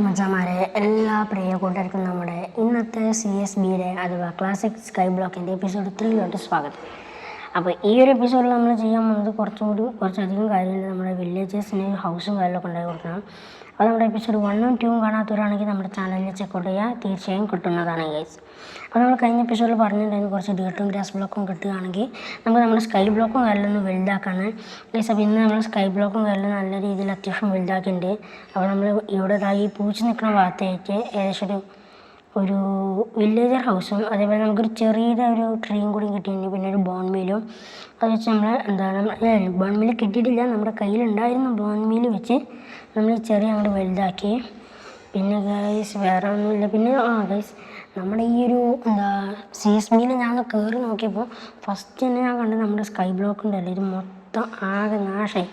Back മച്ചാമാരെ എല്ലാ പ്രിയ കൂട്ടുകാർക്കും നമ്മുടെ ഇന്നത്തെ CSBയുടെ അഥവാ ക്ലാസിക് സ്കൈ ബ്ലോക്കിൻ്റെ എപ്പിസോഡ് 3 സ്വാഗതം. അപ്പോൾ ഈ ഒരു എപ്പിസോഡിൽ നമ്മൾ ചെയ്യാൻ പോകുന്നത് കുറച്ചധികം കാര്യങ്ങൾ നമ്മുടെ വില്ലേജേഴ്സിന് ഹൗസും കാര്യങ്ങളൊക്കെ ഉണ്ടായി കൊടുക്കണം. അപ്പോൾ നമ്മുടെ എപ്പിസോഡ് 1ഉം 2ഉം കാണാത്തവരാണെങ്കിൽ നമ്മുടെ ചാനലിൽ ചെക്കൗട്ട് ചെയ്യുക, തീർച്ചയായും കിട്ടുന്നതാണ് ഗൈസ്. അപ്പോൾ നമ്മൾ കഴിഞ്ഞ എപ്പിസോഡിൽ പറഞ്ഞിട്ടുണ്ടായിരുന്നു കുറച്ച് ഡേർട്ടും ഗ്രാസ് ബ്ലോക്കും കിട്ടുകയാണെങ്കിൽ നമുക്ക് നമ്മുടെ സ്കൈ ബ്ലോക്കും കാര്യങ്ങളൊന്ന് വലുതാക്കാണ് ഗൈസ്. അപ്പോൾ ഇന്ന് നമ്മൾ സ്കൈ ബ്ലോക്കും കാര്യങ്ങളും നല്ല രീതിയിൽ അത്യാവശ്യം വലുതാക്കിയിട്ടുണ്ട്. അപ്പോൾ നമ്മൾ ഇവിടെ ഈ പൂച്ച് നിൽക്കുന്ന ഭാഗത്തേക്ക് ഏകദേശം ഒരു വില്ലേജർ ഹൗസും അതേപോലെ നമുക്കൊരു ചെറിയൊരു ട്രീയും കൂടി കിട്ടിയിട്ടുണ്ട്. പിന്നെ ഒരു ബോൺ മീലും അത് വെച്ച് നമ്മൾ ബോൺ മീൽ കിട്ടിയിട്ടില്ല, നമ്മുടെ കയ്യിലുണ്ടായിരുന്ന ബോൺ മീൽ വെച്ച് നമ്മൾ ചെറിയ അങ്ങോട്ട് വലുതാക്കി. പിന്നെ ഗൈസ് വേറെ ഒന്നുമില്ല. പിന്നെ ഗൈസ് നമ്മുടെ ഈ ഒരു CSBയിൽ ഞാൻ കയറി നോക്കിയപ്പോൾ ഫസ്റ്റ് തന്നെ ഞാൻ കണ്ടത് നമ്മുടെ സ്കൈ ബ്ലോക്ക് ഉണ്ടല്ലോ, ഇത് മൊത്തം ആകെ നാശമായി,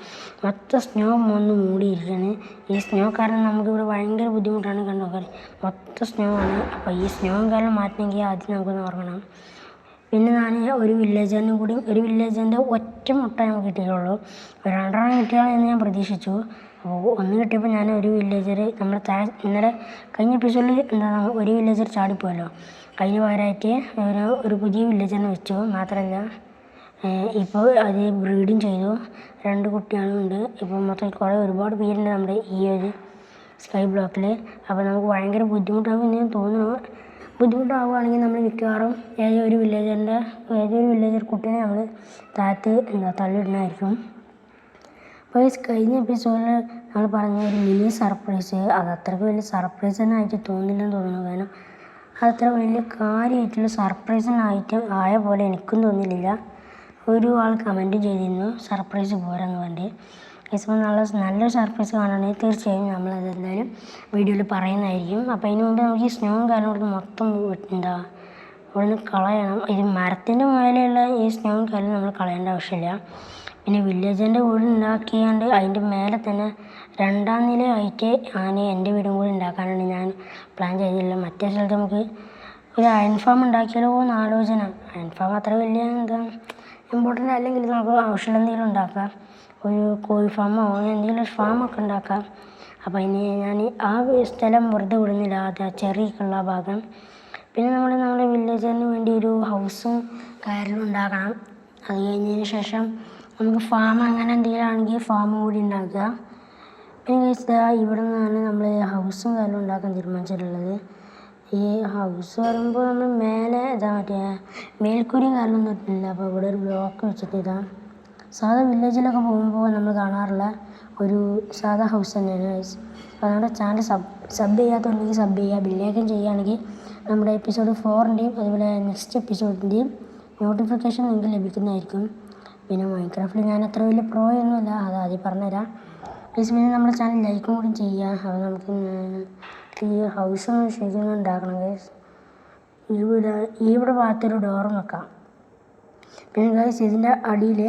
മൊത്തം സ്നോ വന്ന് മൂടിയിരിക്കുകയാണ്. ഈ സ്നോ കാരണം നമുക്കിവിടെ ഭയങ്കര ബുദ്ധിമുട്ടാണ് കണ്ടുനോക്കാൻ, മൊത്തം സ്നോ ആണ്. അപ്പോൾ ഈ സ്നോ കാരണം മാറ്റണമെങ്കിൽ ആദ്യം നമുക്കൊന്ന് ഓർക്കണം. പിന്നെ ഞാൻ ഒരു വില്ലേജറിൻ്റെ ഒറ്റ മുട്ട നമുക്ക് കിട്ടിയിട്ടുള്ളൂ, രണ്ടെണ്ണം കിട്ടിയാണെന്ന് ഞാൻ പ്രതീക്ഷിച്ചു. അപ്പോൾ ഒന്ന് കിട്ടിയപ്പോൾ ഞാൻ ഒരു വില്ലേജർ ഇന്നലെ കഴിഞ്ഞ എപ്പിസോഡിൽ ഒരു വില്ലേജർ ചാടിപ്പോയല്ലോ, അതിന് പകരമായിട്ട് ഒരു പുതിയ വില്ലേജറിനെ വെച്ചു. മാത്രമല്ല ഇപ്പോൾ അത് ബ്രീഡിങ് ചെയ്തു, 2 കുട്ടികളുണ്ട്. ഇപ്പോൾ മൊത്തം ഒരുപാട് പേരുണ്ട് നമ്മുടെ ഈ ഒരു സ്കൈ ബ്ലോക്കിൽ. അപ്പോൾ നമുക്ക് ഭയങ്കര ബുദ്ധിമുട്ടാകും എന്ന് തോന്നുന്നു. ബുദ്ധിമുട്ടാവുകയാണെങ്കിൽ നമ്മൾ മിക്കവാറും ഏതൊരു വില്ലേജർ കുട്ടീനെ നമ്മൾ തള്ളിയിടുന്നതായിരിക്കും. അപ്പോൾ കഴിഞ്ഞ എപ്പിസോഡിൽ നമ്മൾ പറഞ്ഞ ഒരു മിനി സർപ്രൈസ്, അത് അത്രയ്ക്ക് വലിയ സർപ്രൈസ് തന്നെ ആയിട്ട് തോന്നില്ലെന്ന് തോന്നുന്നു. കാരണം അതത്ര വലിയ കാര്യമായിട്ടുള്ള സർപ്രൈസിനായിട്ട് ആയ പോലെ എനിക്കും തോന്നിയില്ല. ഒരു ആൾ കമൻറ്റ് ചെയ്തിരുന്നു സർപ്രൈസ് പോരാന്ന് പറഞ്ഞിട്ട്. ഇപ്പോൾ നല്ലൊരു സർപ്രൈസ് കാണുകയാണെങ്കിൽ തീർച്ചയായും നമ്മളതെന്തായാലും വീഡിയോയിൽ പറയുന്നതായിരിക്കും. അപ്പോൾ അതിന് മുമ്പ് നമുക്ക് ഈ സ്നോവും കാര്യങ്ങളും മൊത്തം ഇവിടെ നിന്ന് കളയണം. ഇത് മരത്തിൻ്റെ മേലെയുള്ള ഈ സ്നോവും കാര്യം നമ്മൾ കളയേണ്ട ആവശ്യമില്ല. പിന്നെ വില്ലേജറിൻ്റെ വീട് ഉണ്ടാക്കിയാണ്ട് അതിൻ്റെ മേലെ തന്നെ 2ാം നിലയായിട്ട് എൻ്റെ വീടും കൂടി ഉണ്ടാക്കാനാണ് ഞാൻ പ്ലാൻ ചെയ്തില്ല. മറ്റേ സ്ഥലത്ത് നമുക്ക് ഒരു അയൺ ഫാം ഉണ്ടാക്കിയാലോ എന്ന് ആലോചന. അയൺ ഫാം അത്ര വലിയ ഇമ്പോർട്ടൻ്റ് അല്ലെങ്കിൽ നമുക്ക് ആവശ്യമുള്ള എന്തെങ്കിലും ഉണ്ടാക്കാം, ഒരു കോഴി ഫാമോ എന്തെങ്കിലും ഒരു ഫാമൊക്കെ ഉണ്ടാക്കാം. അപ്പോൾ ഇനി ഞാൻ ആ സ്ഥലം വെറുതെ വിടുന്നില്ല, അത് ചെറിയൊക്കെയുള്ള ഭാഗം. പിന്നെ നമ്മുടെ വില്ലേജറിന് വേണ്ടി ഒരു ഹൗസും കാര്യങ്ങളും ഉണ്ടാക്കണം. അത് കഴിഞ്ഞതിന് ശേഷം നമുക്ക് ഫാം അങ്ങനെ എന്തെങ്കിലും ആണെങ്കിൽ ഫാമും കൂടി ഉണ്ടാക്കുക. പിന്നെ ഇവിടെ നിന്നാണ് നമ്മൾ ഹൗസും കാര്യങ്ങളും ഉണ്ടാക്കാൻ തീരുമാനിച്ചിട്ടുള്ളത്. ഈ ഹൗസ് പറയുമ്പോൾ നമ്മൾ മേലെ മേൽക്കൂരയും കാര്യമൊന്നും ഇട്ടില്ല. അപ്പോൾ ഇവിടെ ഒരു ബ്ലോക്ക് വെച്ചിട്ട് സാധാ വില്ലേജിലൊക്കെ പോകുമ്പോൾ നമ്മൾ കാണാറുള്ള ഒരു സാധാ ഹൗസ് തന്നെയാണ്. അപ്പോൾ നമ്മുടെ ചാനൽ സബ് ചെയ്യാത്തുണ്ടെങ്കിൽ സബ് ചെയ്യുക, ബില്ലേക്കും ചെയ്യുകയാണെങ്കിൽ നമ്മുടെ എപ്പിസോഡ് 4ൻ്റെയും അതുപോലെ നെക്സ്റ്റ് എപ്പിസോഡിൻ്റെയും നോട്ടിഫിക്കേഷൻ നിങ്ങൾക്ക് ലഭിക്കുന്നതായിരിക്കും. പിന്നെ മൈൻക്രാഫ്റ്റിൽ ഞാൻ അത്ര വലിയ പ്രോ ഒന്നുമില്ല, അത് ആദ്യം പറഞ്ഞുതരാം. പിന്നെ നമ്മുടെ ചാനൽ ലൈക്കും കൂടി ചെയ്യുക. അപ്പോൾ നമുക്ക് ഈ ഹൗസ് ശരിക്കും ഉണ്ടാക്കണം ഗൈസ്. ഇവിടെ ഭാഗത്തൊരു ഡോറും വെക്കാം. പിന്നെ ഗൈസ് ഇതിൻ്റെ അടിയിൽ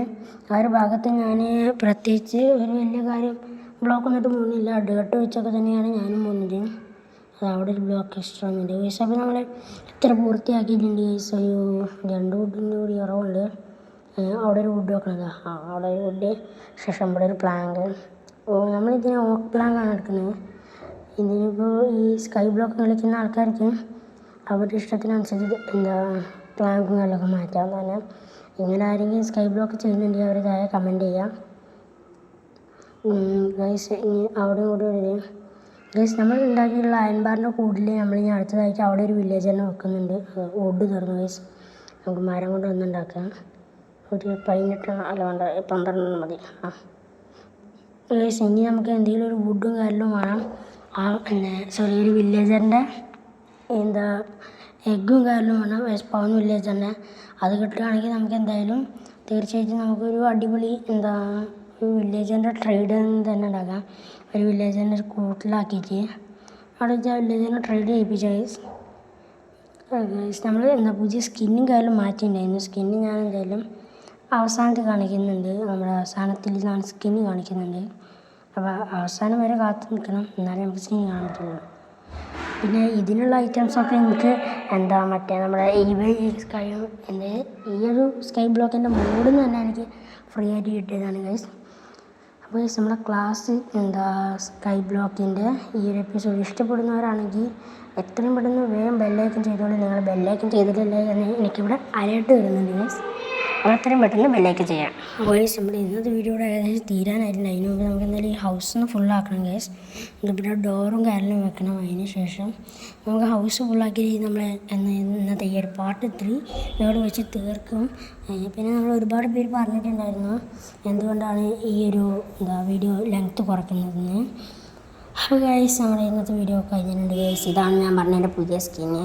ആ ഒരു ഭാഗത്ത് ഞാൻ പ്രത്യേകിച്ച് ഒരു വലിയ കാര്യം ബ്ലോക്ക് ഒന്നിട്ട് പോകുന്നില്ല, ഡേർട്ട് വെച്ചൊക്കെ തന്നെയാണ് ഞാനും പോകുന്നത്. അത് അവിടെ ഒരു ബ്ലോക്ക് എക്സ്ട്രാ ഉണ്ട് ഗൈസ്. അപ്പോൾ നമ്മൾ എത്ര പൂർത്തിയാക്കിയിട്ടുണ്ട് ഗൈസ്, ഒരു 2 വുഡിൻ്റെ കൂടി കുറവുണ്ട്. അവിടെ ഒരു വുഡ് വെക്കണത്, അവിടെ ഒരു വുഡ്, ശേഷം ഇവിടെ ഒരു പ്ലാങ്ക്. നമ്മളിതിന് ഓക്ക് പ്ലാങ്കാണ് എടുക്കുന്നത്. ഇതിനിപ്പോൾ ഈ സ്കൈ ബ്ലോക്ക് കളിക്കുന്ന ആൾക്കാർക്ക് അവരുടെ ഇഷ്ടത്തിനനുസരിച്ച് പ്ലാങ്കും കാര്യമൊക്കെ മാറ്റാം. തന്നെ ഇങ്ങനെ ആരെങ്കിലും സ്കൈ ബ്ലോക്ക് ചെയ്യുന്നുണ്ടെങ്കിൽ അവർ താഴെ കമൻറ്റ് ചെയ്യാം ഗൈസ്. ഇനി അവിടെ കൂടെ വരും ഗൈസ്. നമ്മൾ ഉണ്ടാക്കിയിട്ടുള്ള അയൺബാറിൻ്റെ കൂടിൽ നമ്മളിനി അടുത്തതായിട്ട് അവിടെ ഒരു വില്ലേജറിനെ വെക്കുന്നുണ്ട്. വുഡ് തുറന്നു ഗൈസ്, നമുക്ക് മരം കൊണ്ട് ഒന്നുണ്ടാക്കാം. ഒരു 18 അല്ല വേണ്ട 12 മതി. ഗൈസ് ഇനി നമുക്ക് എന്തെങ്കിലും ഒരു വുഡും കാര്യങ്ങളും വേണം. ഒരു വില്ലേജറിൻ്റെ എഗ്ഗും കാര്യങ്ങളും വേണം, സ്പൗൺ വില്ലേജറിൻ്റെ. അത് കിട്ടുകയാണെങ്കിൽ നമുക്ക് എന്തായാലും തീർച്ചയായിട്ടും നമുക്കൊരു അടിപൊളി ഒരു വില്ലേജറിൻ്റെ ട്രേഡ് തന്നെ ഉണ്ടാക്കാം. ഒരു വില്ലേജറിൻ്റെ ഒരു കൂട്ടിലാക്കിയിട്ട് അവിടെ വെച്ചാൽ വില്ലേജറിനെ ട്രേഡ് ചെയ്യിപ്പിച്ച ഗൈസ്. നമ്മൾ പുതിയ സ്കിന്നും കാര്യം മാറ്റിയിട്ടുണ്ടായിരുന്നു. സ്കിന്ന് ഞാൻ എന്തായാലും അവസാനത്തിൽ കാണിക്കുന്നുണ്ട്, നമ്മുടെ അവസാനത്തിൽ ഞാൻ സ്കിന്ന് കാണിക്കുന്നുണ്ട്. അപ്പോൾ അവസാനം വരെ കാത്തു നിൽക്കണം, എന്നാലേ നമുക്ക് സ്കിൻ കാണത്തുള്ളൂ. പിന്നെ ഇതിനുള്ള ഐറ്റംസൊക്കെ എനിക്ക് നമ്മുടെ ഈ ഒരു സ്കൈ ബ്ലോക്കിൻ്റെ മോഡിൽ നിന്ന് തന്നെ എനിക്ക് ഫ്രീ ആയിട്ട് കിട്ടിയതാണ് ഗൈസ്. അപ്പോൾ നമ്മളെ ക്ലാസ് സ്കൈ ബ്ലോക്കിൻ്റെ ഈ ഒരു എപ്പിസോഡ് ഇഷ്ടപ്പെടുന്നവരാണെങ്കിൽ എത്രയും പെട്ടെന്ന് വേഗം ബെല്ലൈക്കൻ ചെയ്തോളൂ. നിങ്ങൾ ബെല്ലൈക്കൻ ചെയ്തിട്ടില്ലേ എന്ന് എനിക്കിവിടെ അലേർട്ട് വരുന്നുണ്ട് ഗൈസ്. അപ്പോൾ എത്രയും പെട്ടെന്ന് ബെല്ലൈക്കൻ ചെയ്യാം. ഗൈസ് നമ്മുടെ ഇന്നത്തെ വീഡിയോയുടെ ഏകദേശം തീരാനായിട്ടുണ്ട്. അതിന് മുമ്പ് നമുക്ക് എന്തായാലും ഈ ഹൗസ് ഫുള്ളാക്കണം ഗൈസ്. പിന്നെ ഡോറും കാര്യങ്ങളും വെക്കണം. അതിന് ശേഷം നമുക്ക് ഹൗസ് ഫുള്ളാക്കി നമ്മൾ ഇന്നത്തെ ഈ ഒരു പാർട്ട് 3 ഇവിടെ വെച്ച് തീർക്കും. പിന്നെ നമ്മൾ ഒരുപാട് പേര് പറഞ്ഞിട്ടുണ്ടായിരുന്നു എന്തുകൊണ്ടാണ് ഈ ഒരു വീഡിയോ ലെങ്ത്ത് കുറയ്ക്കുന്നതെന്ന്. അപ്പോൾ ഗൈസ് നമ്മുടെ ഇന്നത്തെ വീഡിയോ കഴിഞ്ഞിട്ടുണ്ട് ഗൈസ്. ഇതാണ് ഞാൻ പറഞ്ഞതിൻ്റെ പുതിയ സ്കിന്ന്.